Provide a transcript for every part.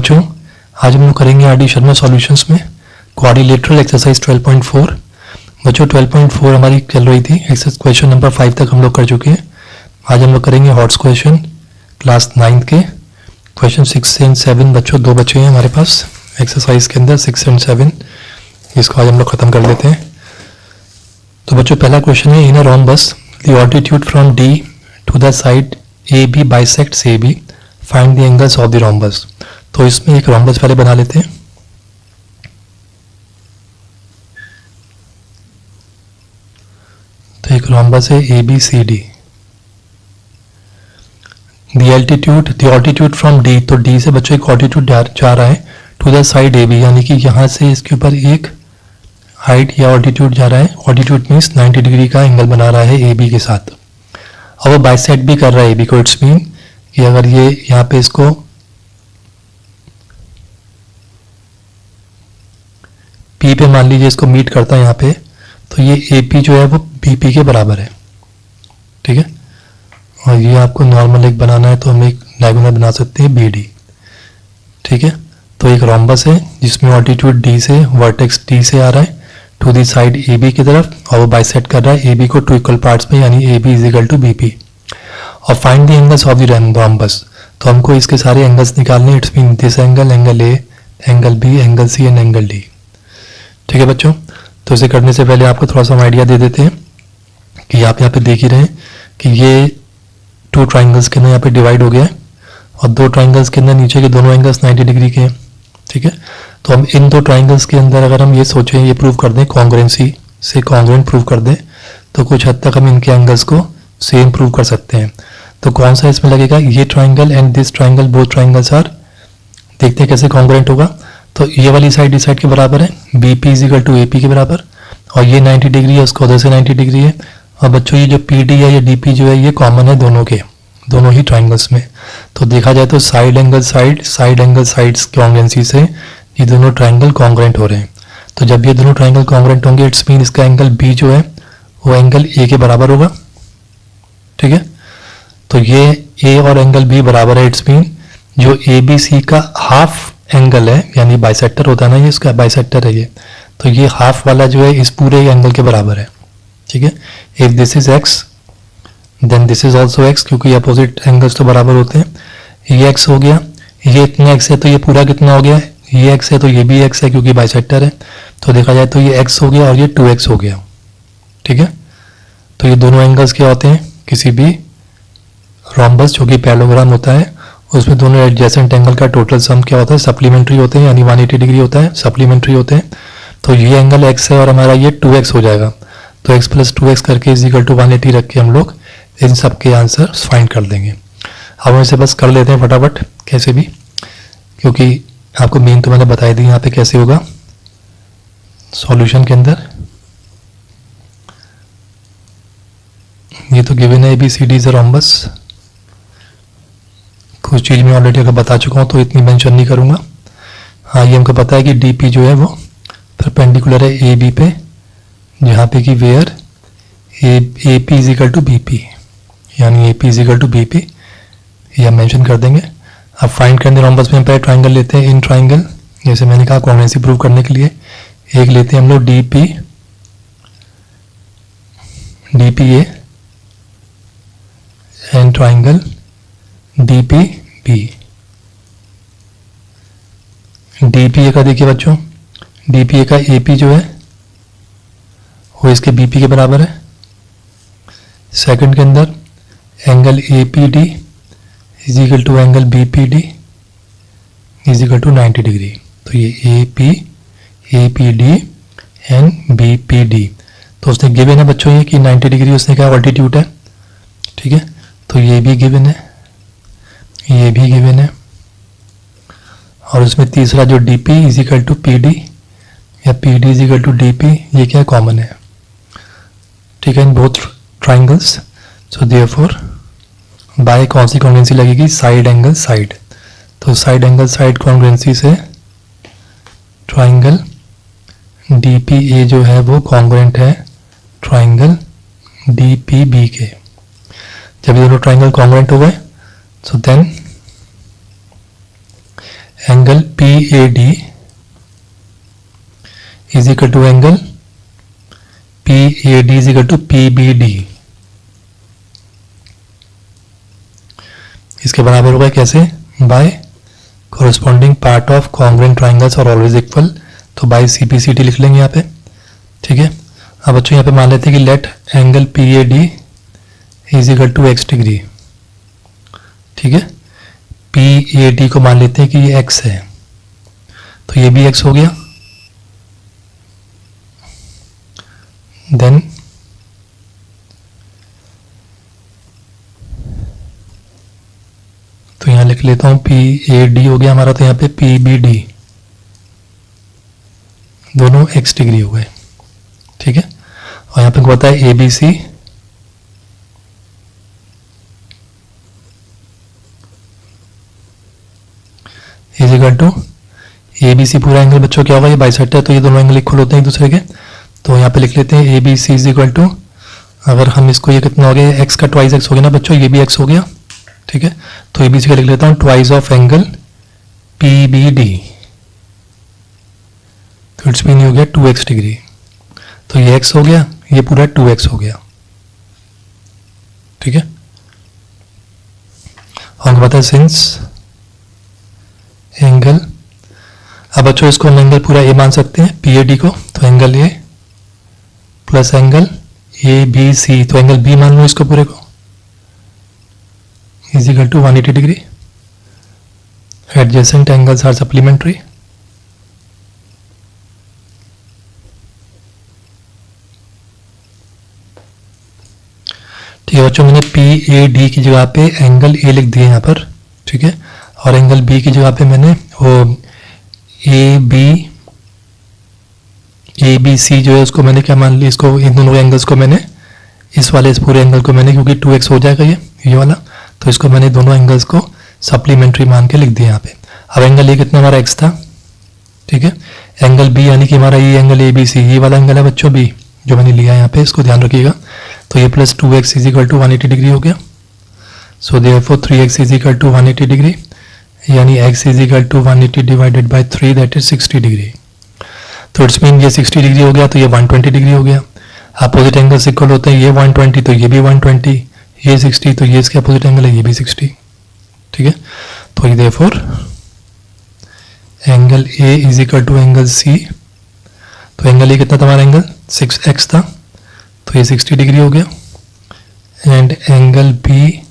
बच्चों, आज हम लोग करेंगे आर डी शर्मा सॉल्यूशंस में क्वाड्रिलेटरल एक्सरसाइज 12.4। बच्चों 12.4 हमारी चल रही थी, एक्सरसाइज क्वेश्चन नंबर 5 तक हम लोग कर चुके हैं। आज हम लोग करेंगे हॉट्स क्वेश्चन क्लास 9 के क्वेश्चन 6 एंड 7। बच्चों दो बच्चे हैं हमारे पास एक्सरसाइज के अंदर 6 एंड 7, इसको आज हम लोग खत्म कर लेते हैं। तो बच्चों पहला क्वेश्चन है, in a rhombus the altitude from D to the side A B bisects A B, find the angles of the rhombus. तो इसमें एक रोम्बस पहले बना लेते हैं। तो एक रोम्बस है A B C D. The altitude from D, तो डी से बच्चों एक ऑल्टीट्यूड जा रहा है to the side A B, यानी कि यहाँ से इसके ऊपर एक हाइट या ऑल्टीट्यूड जा रहा है। ऑल्टीट्यूड मीन्स 90 डिग्री का एंगल बना रहा है ए बी के साथ, और वो बाइसेक्ट भी कर रहा है ए बी को। इट्स मीन कि अगर ये यहाँ पे इसको पी पे मान लीजिए इसको मीट करता है यहाँ पे, तो ये ए पी जो है वो बी पी के बराबर है, ठीक है। और ये आपको नॉर्मल एक बनाना है तो हम एक डायगोनल बना सकते हैं बी डी, ठीक है। तो एक रोम्बस है जिसमें ऑल्टीट्यूड डी से, वर्टेक्स डी से आ रहा है to the side A B की तरफ, और वो बाइसेक्ट कर रहा है ए बी को टू इक्वल पार्ट्स में, यानी A B is equal to B P. और find the angles of the rhombus, तो हमको इसके सारे एंगल्स निकालने। It's mean this angle, angle A, angle B, angle C and angle D, ठीक है बच्चों। तो इसे करने से पहले आपको थोड़ा सा आइडिया दे देते हैं कि आप यहाँ पे देख ही रहे हैं कि ये टू ट्राइंगल्स के अंदर यहाँ पे डिवाइड हो गया है, और दो ट्राइंगल्स के अंदर नीचे के दोनों एंगल्स 90 डिग्री के हैं, ठीक है। तो हम इन दो ट्राइंगल्स के अंदर अगर हम ये सोचें, ये प्रूव कर दें, कॉन्ग्रुएंसी से कॉन्ग्रुएंट प्रूव कर दें, तो कुछ हद तक हम इनके एंगल्स को सेम प्रूव कर सकते हैं। तो कौन सा इसमें लगेगा, ये triangle and this triangle, both triangles are, देखते हैं कैसे कॉन्ग्रुएंट होगा। तो ये वाली साइड इस साइड के बराबर है, B P is equal to A P के बराबर, और ये 90 डिग्री है, उसको उधर से 90 डिग्री है। और बच्चों ये जो पी डी है, ये डी पी जो है, ये कॉमन है दोनों के, दोनों ही ट्राइंगल्स में। तो देखा जाए तो साइड एंगल साइड्स कॉन्ग्रुएंसी से ये दोनों ट्राइंगल कॉन्ग्रुएंट हो रहे हैं। तो जब ये दोनों ट्राइंगल कॉन्ग्रुएंट होंगे, इट्स मीन इसका एंगल बी जो है वो एंगल ए के बराबर होगा, ठीक है। तो ये ए और एंगल बी बराबर है, इट्स मीन जो ए बी सी का हाफ एंगल है, यानी बाइसेक्टर होता है ना, ये इसका बाइसेक्टर है ये, तो ये हाफ वाला जो है इस पूरे एंगल के बराबर है, ठीक है। If this is X then this is also X, क्योंकि अपोजिट एंगल्स तो बराबर होते हैं। ये एक्स हो गया, ये इतना एक्स है तो ये पूरा कितना हो गया, ये एक्स है तो ये भी एक्स है क्योंकि बाइसेक्टर है। तो देखा जाए तो ये एक्स हो गया और ये 2x हो गया, ठीक है। तो ये दोनों एंगल्स क्या होते हैं, किसी भी रोम्बस जो कि पैरेललोग्राम होता है, उसमें दोनों एडजेसेंट एंगल का टोटल सम क्या होता है, सप्लीमेंट्री होते हैं, यानी 180 डिग्री होता है, सप्लीमेंट्री होते हैं। तो ये एंगल x है और हमारा ये 2x हो जाएगा। तो x प्लस 2x करके इज इक्वल टू 180 रख के हम लोग इन सब के आंसर फाइंड कर देंगे। अब हम इसे बस कर लेते हैं फटाफट कैसे भी, क्योंकि आपको मेन तो मैंने बताई दी यहाँ पे कैसे होगा सॉल्यूशन के अंदर। ये तो गिवन है A B C D is a rhombus, कुछ चीज़ मैं ऑलरेडी अगर बता चुका हूँ तो इतनी मेंशन नहीं करूँगा। हाँ, ये हमको पता है कि डी पी जो है वो परपेंडिकुलर है ए बी पे, जहाँ पे कि where A P is equal to B P, यानी A P is equal to B P, ये हम मेंशन कर देंगे। अब फाइंड करने रोम्बस में पहले ट्राइंगल लेते हैं, इन ट्राइंगल, जैसे मैंने कहा कॉन्ग्रुएंसी प्रूव करने के लिए एक लेते हैं हम लोग D P A and triangle D P B. D P A का देखिए बच्चों, डी पी ए का ए पी जो है वो इसके बी पी के बराबर है। सेकंड के अंदर angle A P D is equal to angle B P D is equal to 90 degree. तो ये A P D and B P D, तो उसने गिवन है बच्चों ये कि 90 डिग्री उसने क्या ऑल्टीट्यूड है, ठीक है। तो ये भी गिवन है, ये भी गिवन है, और उसमें तीसरा जो D P is equal to P D या P D is equal to D P, ये क्या कॉमन है, ठीक है, in both triangles. So therefore by कौन सी कॉन्ग्रुएंसी लगेगी, साइड एंगल साइड। तो साइड एंगल साइड कॉन्ग्रुएंसी से ट्राइंगल डी पी ए जो है वो कॉन्ग्रुएंट है ट्राइंगल डी पी बी के। जब ये दोनों ट्राइंगल कॉन्ग्रुएंट हो गए, so then angle P A D is equal to angle P A D is equal to P B D. इसके बराबर होगा कैसे? By corresponding part of congruent triangles are always equal, तो by C P C T लिख लेंगे यहाँ पे। ठीक है, अब बच्चों यहाँ पे मान लेते हैं कि let angle P A D is equal to X degree. ठीक है, पी ए डी को मान लेते हैं कि ये एक्स है, तो ये भी एक्स हो गया। देन तो यहां लिख लेता हूं पी ए डी हो गया हमारा, तो यहां पे पी बी डी दोनों एक्स डिग्री हो गए। ठीक है, और यहां पे बताया A B C is equal to A B C पूरा एंगल बच्चों क्या होगा? ये बाइसेक्टर है, तो ये दोनों एंगल इक्वल होते हैं एक दूसरे के, तो यहाँ पे लिख लेते हैं A B C is equal to, अगर हम इसको ये कितना हो गया, एक्स का ट्वाइस एक्स हो गया ना बच्चों, ये भी एक्स हो गया। ठीक है, तो ए बी सी का लिख लेता हूँ twice of angle P B D, तो इट्स मीन हो गया 2x डिग्री, तो ये x हो गया, ये पूरा 2x हो गया। ठीक है, और बताया सिंस एंगल, अब बच्चों इसको हम एंगल पूरा ए मान सकते हैं पी ए डी को, तो angle A plus angle A B C, तो एंगल बी मान लो इसको पूरे को, is equal to 180 degree. Adjacent angles are supplementary. ठीक है बच्चों, मैंने पी ए डी की जगह पे एंगल ए लिख दिया यहाँ पर। ठीक है, और एंगल बी की जगह पे मैंने वो ए बी सी जो है उसको मैंने क्या मान लिया, इसको इन दोनों एंगल्स को मैंने इस वाले इस पूरे एंगल को मैंने, क्योंकि 2x हो जाएगा ये वाला, तो इसको मैंने दोनों एंगल्स को सप्लीमेंट्री मान के लिख दिया यहाँ पे। अब एंगल ए कितना हमारा x था। ठीक है, एंगल बी यानी कि हमारा ये एंगल ए बी सी, ये वाला एंगल है बच्चों बी जो मैंने लिया यहाँ पे, इसको ध्यान रखिएगा। तो ये plus 2x is equal to 180 degree हो गया। So therefore 3x is equal to 180 degree, यानी x is equal to 180 divided by 3 that is 60 degree. तो इट्स मीन ये 60 डिग्री हो गया, तो ये 120 डिग्री हो गया। अपोजिट एंगल्स इक्वल होते हैं, ये 120 तो ये भी 120, ये 60 तो ये इसके अपोजिट एंगल है, ये भी 60। ठीक है, तो ये therefore angle A is equal to angle C, तो एंगल ए कितना था हमारा एंगल 6x था, तो ये 60 डिग्री हो गया। And angle B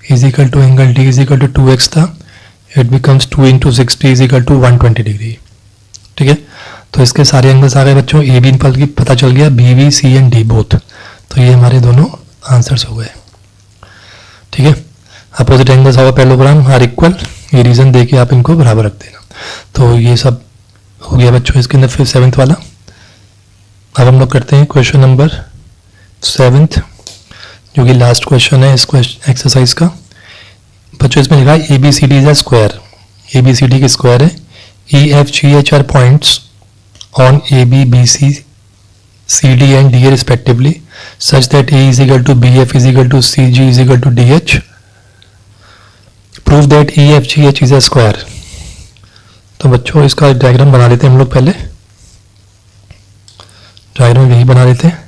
is equal to angle D is equal to 2x था, it becomes 2 into 60 is equal to 120 degree. ठीक है, तो इसके सारे एंगल्स आ गए बच्चों, ए बी की पता चल गया, B B C and D both, तो ये हमारे दोनों आंसर्स हो गए। ठीक है, opposite angles of parallelogram are equal, ये रीजन दे के आप इनको बराबर रख देना। तो ये सब हो गया बच्चों इसके अंदर फिर 7th वाला। अब हम लोग करते हैं क्वेश्चन नंबर 7th, जो कि लास्ट क्वेश्चन है इस एक्सरसाइज का। बच्चों इसमें लिखा है A B C D is a square, A B C D की स्क्वायर है, E F G H are points on A B B C C D and D A respectively such that A is equal to B F is equal to C G is equal to D H, prove that E F G H is a square. तो बच्चों इसका diagram बना लेते हैं हम लोग, पहले diagram यही बना लेते हैं।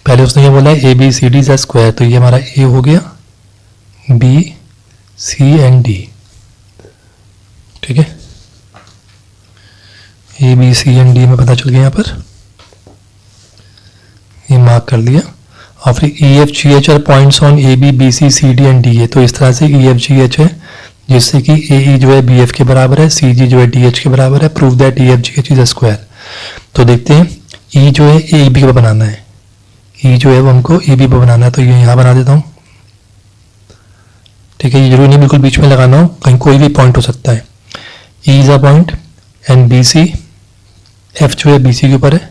पहले उसने ये बोला है A B C D is a square, तो ये हमारा ए हो गया, बी सी एंड डी। ठीक है, A B C and D में पता चल गया यहाँ पर, ये मार्क कर लिया। और फिर E F G H are points on A B B C C D and D A, तो इस तरह से ई एफ जी एच है जिससे कि ए ई जो है बी एफ के बराबर है, सी जी जो है डी एच के बराबर है, prove that E F G H is a square. तो देखते हैं ई जो है ए बी को बनाना है, ई जो है वो हमको ए बी पर बनाना है, तो ये यहाँ बना देता हूँ। ठीक है, ये जरूरी नहीं बिल्कुल बीच में लगाना हो, कहीं कोई भी पॉइंट हो सकता है। E is a point and B C, F जो है बी सी के ऊपर है,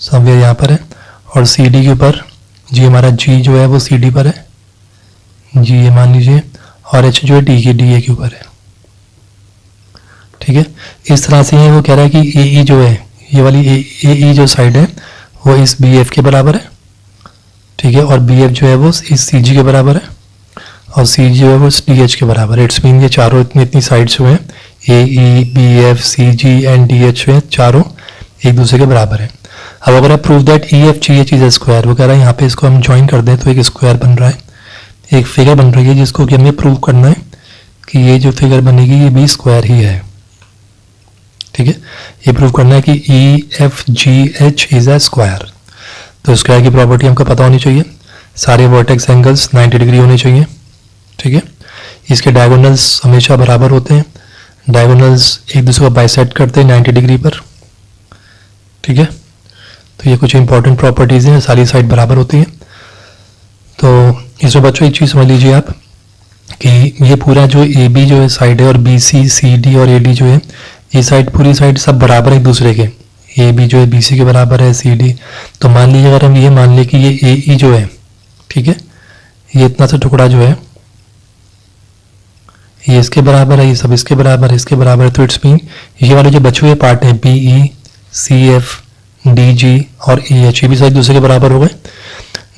समवेयर यहाँ पर है, और सी डी के ऊपर जी हमारा जी जो है वो सी डी पर है, जी ये मान लीजिए, और एच जो है डी ए के ऊपर है। ठीक है। इस तरह से वो कह रहा है कि ए जो है, ये वाली ए जो साइड है वो इस बी एफ के बराबर है, ठीक है, और बी एफ जो है वो इस सी जी के बराबर है, और सी जो है वो इस डी एच के बराबर है। इट्स मीन ये चारों इतनी साइड्स जो हैं A E B F C G and D H हैं, चारों एक दूसरे के बराबर है। अब अगर आप prove that E F G H is a square, वो कह रहा है यहाँ पे इसको हम ज्वाइन कर दें तो एक स्क्वायर बन रहा है, एक फिगर बन रही है जिसको कि हमें प्रूव करना है कि ये जो फिगर बनेगी ये भी स्क्वायर ही है, ठीक है। ये प्रूव करना है कि ई F G H is a square. तो स्क्वायर की प्रॉपर्टी हमको पता होनी चाहिए, सारे वर्टेक्स एंगल्स 90 डिग्री होने चाहिए, ठीक है। इसके डायगोनल्स हमेशा बराबर होते हैं, डायगोनल्स एक दूसरे को बाइसेक्ट करते हैं 90 डिग्री पर, ठीक है। तो ये कुछ इंपॉर्टेंट प्रॉपर्टीज़ हैं, सारी साइड बराबर होती हैं। तो इसमें बच्चों एक चीज़ समझ लीजिए आप कि ये पूरा जो ए बी जो है साइड है और बी सी सी डी और ए डी जो है, ये साइड पूरी साइड सब बराबर है एक दूसरे के, ए बी जो है बी सी के बराबर है, सी डी। तो मान लीजिए अगर हम ये मान लें कि ये ए ई जो है, ठीक है, ये इतना सा टुकड़ा जो है ये इसके बराबर है, ये सब इसके बराबर है, इसके बराबर है, तो इट्स मीन ये वाले जो बचे हुए पार्ट हैं B E C F D G और ई एच, ये भी साइड दूसरे के बराबर हो गए।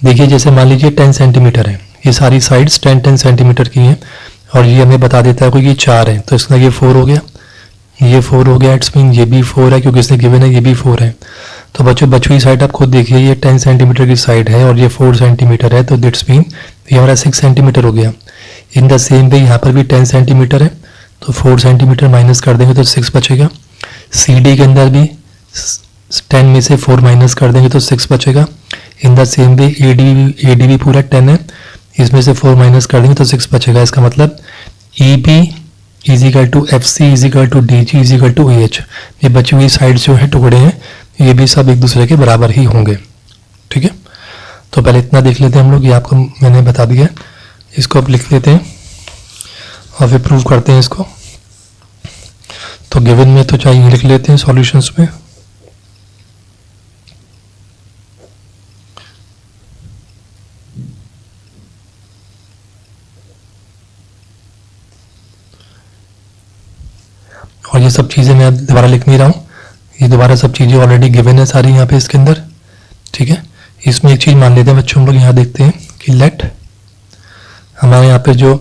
देखिए जैसे मान लीजिए 10 सेंटीमीटर है, ये सारी साइड्स 10 सेंटीमीटर की हैं, और ये हमें बता देता है कोई ये 4 है, तो इसका ये 4 हो गया, ये 4 हो गया, इट्स मीन ये भी 4 है क्योंकि इसने गिवन है, ये भी 4 है। तो बच्चों बची हुई साइड आप खुद देखिए, ये 10 सेंटीमीटर की साइड है और ये 4 सेंटीमीटर है, तो दिट्स मीन ये हमारा 6 सेंटीमीटर हो गया। इन द सेम वे यहाँ पर भी 10 सेंटीमीटर है, तो 4 सेंटीमीटर माइनस कर देंगे तो 6 बचेगा। सी डी के अंदर भी 10 में से 4 माइनस कर देंगे तो 6 बचेगा। In the same way A D भी पूरा 10 है, इसमें से 4 माइनस कर देंगे तो 6 बचेगा। इसका मतलब E B is equal to F C is equal to D G is equal to A H. ये बची हुई साइड जो है टुकड़े हैं ये भी सब एक दूसरे के बराबर ही होंगे, ठीक है। तो पहले इतना देख लेते हैं हम लोग, ये आपको मैंने बता दिया, इसको अब लिख लेते हैं और फिर प्रूव करते हैं इसको। तो गिवन में तो चाहिए लिख लेते हैं सॉल्यूशंस में। और ये सब चीज़ें मैं दोबारा लिख नहीं रहा हूँ, ये दोबारा सब चीज़ें ऑलरेडी गिवन है सारी यहाँ पे इसके अंदर, ठीक है। इसमें एक चीज़ मान लेते हैं बच्चों, हम लोग यहाँ देखते हैं कि लेट हमारे यहाँ पे जो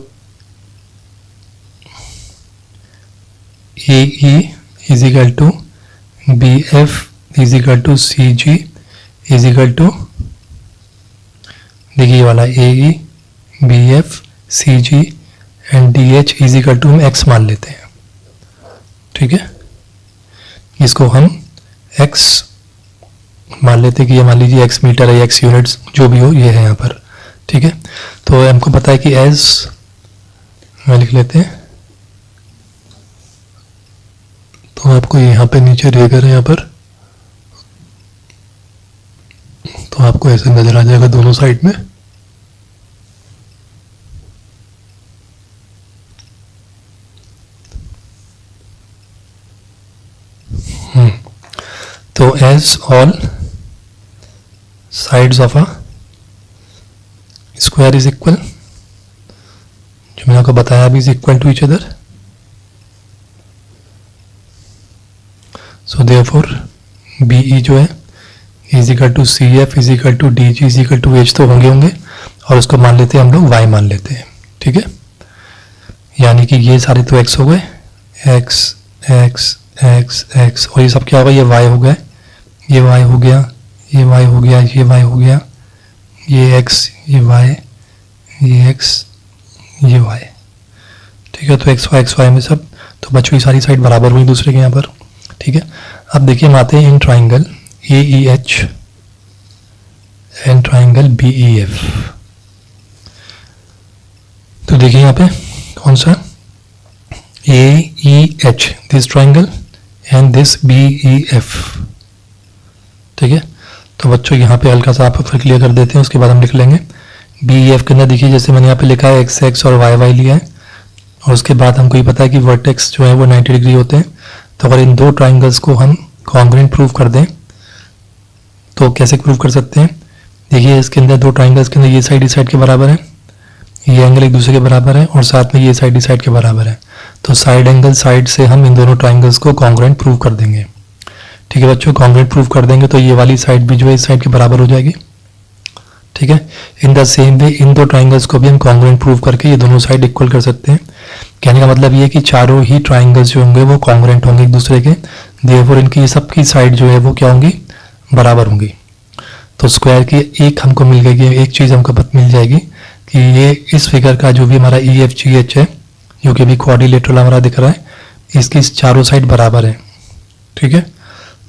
A E is equal to B F is equal to C G is equal to, देखिए ये वाला A E B F C G and D H is equal to हम एक्स मान लेते हैं, ठीक है। इसको हम x मान लेते हैं कि ये मान लीजिए x मीटर है, x यूनिट्स जो भी हो ये है यहाँ पर, ठीक है। तो हमको पता है कि एज मैं लिख लेते हैं, तो आपको यहाँ पे नीचे रेगर है यहाँ पर, तो आपको ऐसे नजर आ जाएगा दोनों साइड में। तो as all sides of a square is equal, जो मैंने आपको बताया अभी, is equal to each other, so therefore B E जो है is equal to C F is equal to D G is equal to H, तो होंगे और उसको मान लेते हैं हम लोग y मान लेते हैं, ठीक है। यानी कि ये सारे तो x हो गए, x x x x, और ये सब क्या होगा, ये y हो गए, ये y हो गया, ये y हो गया, ये y हो गया, ये x, ये y, ये x, ये y, ठीक है। तो x y में सब तो बची हुई सारी साइड बराबर हुई दूसरे के यहाँ पर, ठीक है। अब देखिए हम आते हैं in triangle A E H and triangle B E F. तो देखिए यहाँ पे कौन सा A E H, this triangle and this B E F, ठीक है। तो बच्चों यहाँ पे हल्का सा आप फिर क्लियर कर देते हैं, उसके बाद हम लिख लेंगे बी ई एफ के अंदर। देखिए जैसे मैंने यहाँ पे लिखा है एक्स एक्स और वाई वाई लिया है, और उसके बाद हमको ये पता है कि वर्टेक्स जो है वो 90 डिग्री होते हैं। तो अगर इन दो ट्राइंगल्स को हम कॉन्ग्रुएंट प्रूव कर दें तो कैसे प्रूव कर सकते हैं, देखिए इसके अंदर दो ट्राइंगल्स के अंदर ये साइड इस साइड के बराबर है, ये एंगल एक दूसरे के बराबर है, और साथ में ये साइड इस साइड के बराबर है। तो साइड एंगल साइड से हम इन दोनों ट्राइंगल्स को कॉन्ग्रुएंट प्रूव कर देंगे। ठीक है बच्चों, कॉन्ग्रुएंट प्रूव कर देंगे तो ये वाली साइड भी जो है इस साइड के बराबर हो जाएगी। ठीक है, इन द सेम वे इन दो ट्राइंगल्स को भी हम कॉन्ग्रुएंट प्रूव करके ये दोनों साइड इक्वल कर सकते हैं। कहने का मतलब ये है कि चारों ही ट्राइंगल्स जो होंगे वो कॉन्ग्रुएंट होंगे एक दूसरे के, देयरफॉर इनकी सबकी साइड जो है वो क्या होंगी, बराबर होंगी। तो स्क्वायर की एक हमको मिल गई, एक चीज़ हमको मिल जाएगी कि ये इस फिगर का जो भी हमारा ई एफ जी एच है, जो कि अभी क्वाड्रिलेटरल हमारा दिख रहा है, इसकी चारों साइड बराबर है। ठीक है,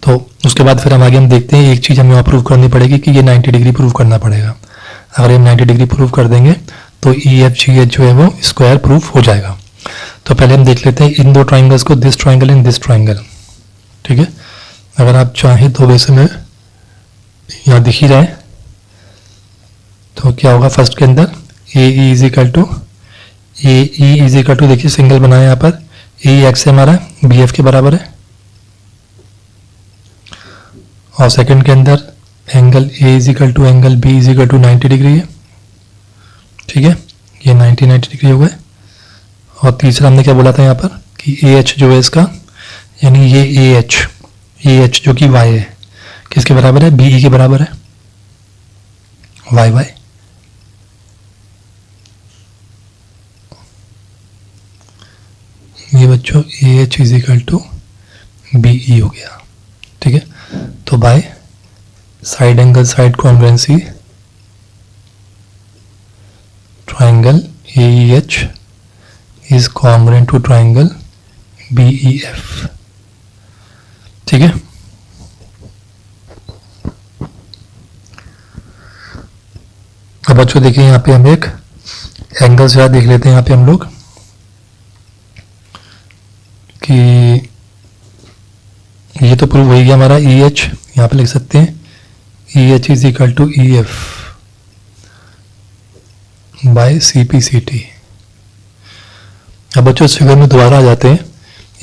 तो उसके बाद फिर हम आगे हम देखते हैं, एक चीज़ हमें प्रूव करनी पड़ेगी कि ये 90 डिग्री प्रूव करना पड़ेगा। अगर हम 90 डिग्री प्रूव कर देंगे तो ई एफ जी एच जो है वो स्क्वायर प्रूफ हो जाएगा। तो पहले हम देख लेते हैं इन दो ट्राइंगल्स को, this triangle and this triangle. ठीक है, अगर आप चाहें तो वैसे में यहाँ दिख ही रहा है, तो क्या होगा फर्स्ट के अंदर ए ई इज इक्वल टू देखिए सिंगल बनाया यहाँ पर, ए एक्स है हमारा बी एफ के बराबर है, और सेकंड के अंदर angle A is equal to angle B is equal to 90 degree है। ठीक है, ये 90 डिग्री हो गए। और तीसरा हमने क्या बोला था यहाँ पर कि ए एच जो है इसका, यानी ये ए एच जो कि वाई है, किसके बराबर है, बी ई के बराबर है, वाई वाई। ये बच्चों A H is equal to B E हो गया। ठीक है, तो by side angle side congruency triangle A E H is congruent to triangle B E F. ठीक है, अब बच्चों देखिए यहाँ पे हम एक एंगल से देख लेते हैं यहाँ पे हम लोग कि ये तो प्रूव हो गया हमारा ई एच, यहाँ पे लिख सकते हैं E H is equal to E F by C P C T. अब बच्चों इस फिगर में दोबारा आ जाते हैं,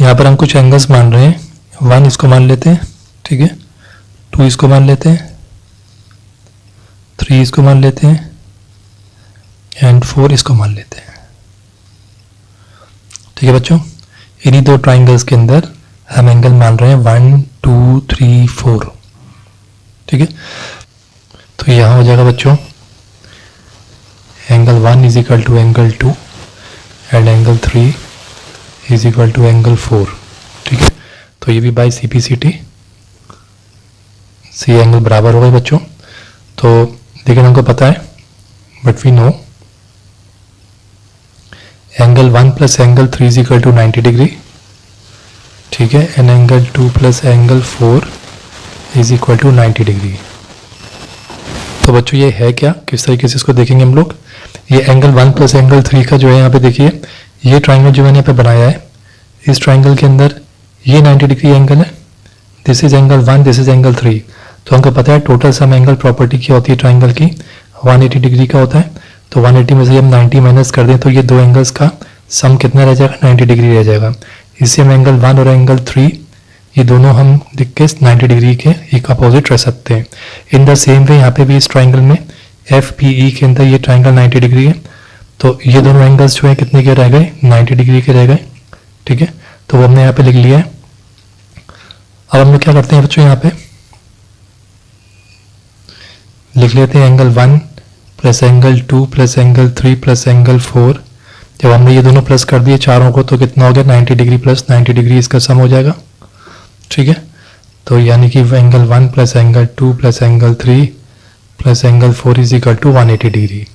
यहाँ पर हम कुछ एंगल्स मान रहे हैं, 1 इसको मान लेते हैं, ठीक है, 2 इसको मान लेते हैं, 3 इसको मान लेते हैं एंड 4 इसको मान लेते हैं। ठीक है बच्चों, इन्हीं दो ट्राइंगल्स के अंदर हम एंगल मान रहे हैं 1 2 3 4। ठीक है, तो यहाँ हो जाएगा बच्चों angle 1 is equal to angle 2 and angle 3 is equal to angle 4। ठीक है, तो ये भी by C P C T, सी एंगल बराबर हो गए बच्चों। तो लेकिन हमको पता है, but we know angle 1 plus angle 3 is equal to 90 degree. ठीक है, and angle 2 plus angle 4 is equal to 90 degree. तो बच्चों ये है क्या, किस तरीके से इसको देखेंगे हम लोग। ये एंगल 1 प्लस एंगल 3 का जो है यहाँ पे देखिए, ये ट्राइंगल जो मैंने यहाँ पे बनाया है, इस ट्राइंगल के अंदर ये 90 डिग्री एंगल है, this is angle 1, this is angle 3। तो हमको पता है टोटल सम एंगल प्रॉपर्टी क्या होती है ट्राइंगल की, 180 डिग्री का होता है। तो 180 में से हम 90 माइनस कर दें तो ये दो एंगल्स का सम कितना रह जाएगा, 90 डिग्री रह जाएगा। इससे हम एंगल 1 और एंगल 3 ये दोनों हम लिख के 90 डिग्री के एक अपोजिट रह सकते हैं। इन द सेम वे यहाँ पे भी इस ट्राइंगल में एफ पी ई के अंदर ये ट्राइंगल 90 डिग्री है, तो ये दोनों एंगल्स जो है कितने के रह गए, 90 डिग्री के रह गए। ठीक है, तो वो हमने यहाँ पे लिख लिया है। अब हम लोग क्या करते हैं बच्चों, यहाँ पे लिख लेते हैं angle 1 plus angle 2 plus angle 3 plus angle 4। जब हमने ये दोनों प्लस कर दिए चारों को तो कितना हो गया, 90 डिग्री प्लस 90 डिग्री इसका सम हो जाएगा। ठीक है, तो यानी कि angle 1 plus angle 2 plus angle 3 plus angle 4 is equal to 180 degree.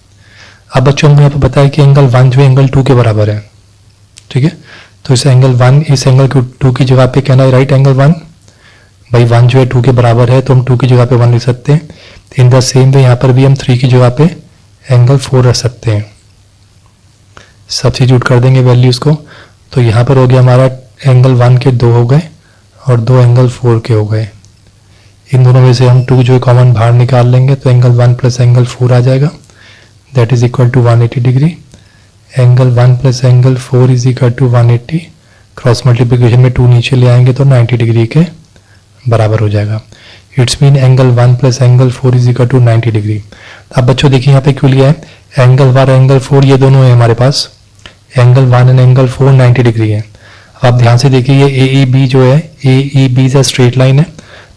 अब बच्चों हमने यहाँ पे बताया कि एंगल 1 जो एंगल 2 के बराबर है। ठीक है, तो इस एंगल 1 इस एंगल 2 की जगह पे कहना है राइट एंगल 1, भाई 1 जो है 2 के बराबर है तो हम 2 की जगह पे 1 लिख सकते हैं। इन द सेम वे यहाँ पर भी हम 3 की जगह पे एंगल 4 रख सकते हैं, सब्स्टिट्यूट कर देंगे वैल्यूज को। तो यहाँ पर हो गया हमारा एंगल 1 के 2 हो गए और 2 एंगल 4 के हो गए। इन दोनों में से हम 2 जो है कॉमन बाहर निकाल लेंगे तो एंगल 1 प्लस एंगल 4 आ जाएगा, that is equal to 180 degree. Angle 1 plus angle 4 is equal to 180, cross multiplication में 2 नीचे ले आएंगे तो 90 डिग्री के बराबर हो जाएगा। It's mean angle 1 plus angle 4 is equal to 90 degree. अब बच्चों देखिए यहाँ पे क्यों लिया है, एंगल 1 एंगल 4 ये दोनों है हमारे पास, एंगल 1 एंड एंगल 4 90 डिग्री है। अब आप ध्यान से देखिए ये ए ई बी जो है, ए ई बी से स्ट्रेट लाइन है,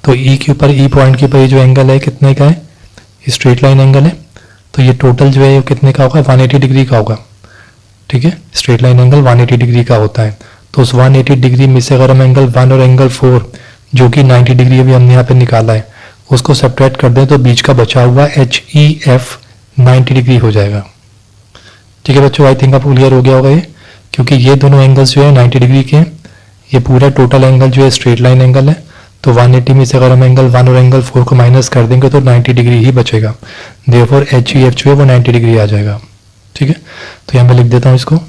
तो ई के ऊपर, ई पॉइंट के ऊपर ये जो एंगल है कितने का है, ये स्ट्रेट लाइन एंगल है, तो ये टोटल जो है कितने का होगा, 180 डिग्री का होगा। ठीक है, स्ट्रेट लाइन एंगल 180 डिग्री का होता है। तो उस 180 डिग्री में से अगर हम एंगल 1 और एंगल 4 जो कि 90 डिग्री अभी हमने यहाँ पे निकाला है उसको सब्ट्रैक्ट कर दें तो बीच का बचा हुआ एच ई एफ 90 डिग्री हो जाएगा। ठीक है बच्चों, आई थिंक आपको क्लियर हो गया होगा ये, क्योंकि ये दोनों एंगल्स जो है 90 डिग्री के हैं, ये पूरा टोटल एंगल जो है स्ट्रेट लाइन एंगल है, तो 180 में से अगर हम एंगल 1 और एंगल 4 को माइनस कर देंगे तो 90 डिग्री ही बचेगा। देयरफॉर एच ई एफ जो है वो 90 डिग्री आ जाएगा। ठीक है, तो यहाँ मैं लिख देता हूँ इसको,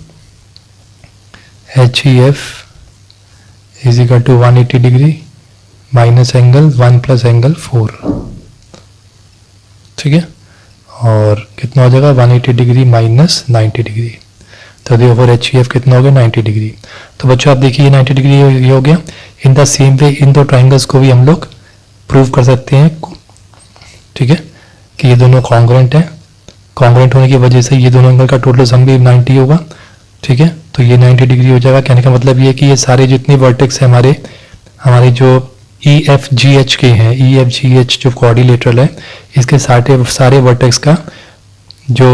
H E F is equal to 180 degree minus angle 1 plus angle 4। ठीक है, और कितना हो जाएगा 180 डिग्री माइनस 90 डिग्री, तो देयरफॉर एच ई एफ कितना हो गया 90 डिग्री। तो बच्चों आप देखिए 90 डिग्री ये हो गया। इन द सेम वे इन दो ट्राइंगल्स को भी हम लोग प्रूव कर सकते हैं। ठीक है, कि ये दोनों कॉन्ग्रुएंट हैं, कॉन्ग्रुएंट होने की वजह से ये दोनों एंगल का टोटल सम भी 90 होगा। ठीक है, तो ये 90 डिग्री हो जाएगा। कहने का मतलब ये है कि ये सारे जितने वर्टेक्स हैं हमारे जो ई एफ जी एच के हैं, ई एफ जी एच जो क्वाड्रिलेटरल है, इसके सारे वर्टेक्स का जो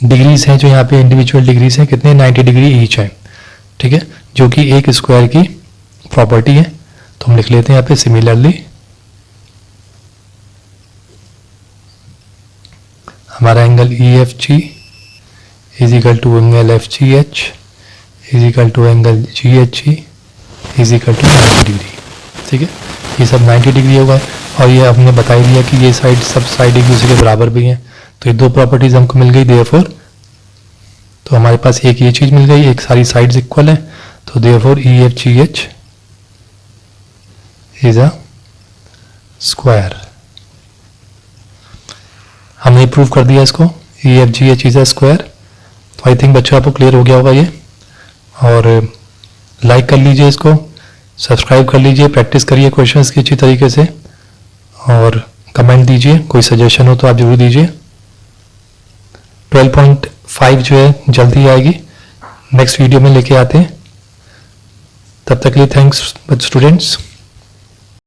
डिग्रीज हैं, जो यहाँ पे इंडिविजुअल डिग्रीज हैं कितने 90 डिग्री ईच है। ठीक है, जो कि एक स्क्वायर की प्रॉपर्टी है। तो हम लिख लेते हैं यहाँ पे सिमिलरली हमारा angle E F G is equal to angle F G H is equal to angle G H G is equal to 90 degree. ठीक है, ये सब 90 डिग्री होगा, और ये हमने बता ही दिया कि ये साइड सब साइड एक दूसरे के बराबर भी हैं, तो ये दो प्रॉपर्टीज हमको मिल गई। देयरफॉर तो हमारे पास एक ये चीज मिल गई, एक सारी साइड्स इक्वल है, तो therefore E F G H is a square. हमने प्रूव कर दिया इसको, ई F G H is a square. तो आई थिंक बच्चों आपको क्लियर हो गया होगा ये, और लाइक कर लीजिए इसको, सब्सक्राइब कर लीजिए, प्रैक्टिस करिए क्वेश्चंस की अच्छी तरीके से, और कमेंट दीजिए, कोई सजेशन हो तो आप जरूर दीजिए। 12.5 जो है जल्दी आएगी, नेक्स्ट वीडियो में लेके आते हैं। तब तक के लिए थैंक्स स्टूडेंट्स।